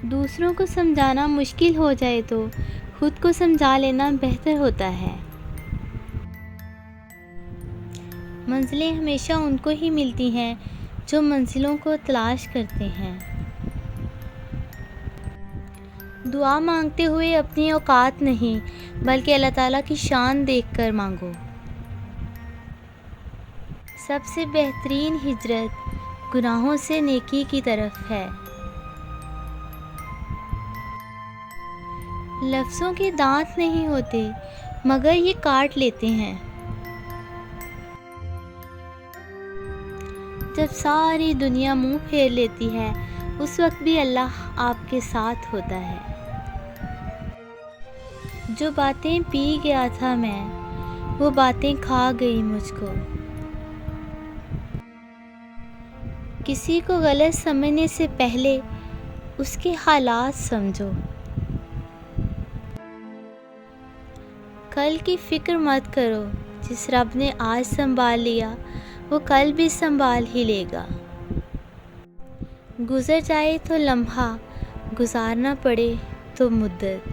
دوسروں کو سمجھانا مشکل ہو جائے تو خود کو سمجھا لینا بہتر ہوتا ہے۔ منزلیں ہمیشہ ان کو ہی ملتی ہیں جو منزلوں کو تلاش کرتے ہیں۔ دعا مانگتے ہوئے اپنی اوقات نہیں بلکہ اللہ تعالیٰ کی شان دیکھ کر مانگو۔ سب سے بہترین ہجرت گناہوں سے نیکی کی طرف ہے۔ لفظوں کے دانت نہیں ہوتے مگر یہ کاٹ لیتے ہیں۔ جب ساری دنیا منہ پھیر لیتی ہے اس وقت بھی اللہ آپ کے ساتھ ہوتا ہے۔ جو باتیں پی گیا تھا میں وہ باتیں کھا گئی مجھ کو۔ کسی کو غلط سمجھنے سے پہلے اس کے حالات سمجھو۔ کل کی فکر مت کرو، جس رب نے آج سنبھال لیا وہ کل بھی سنبھال ہی لے گا۔ گزر جائے تو لمحہ، گزارنا پڑے تو مدت۔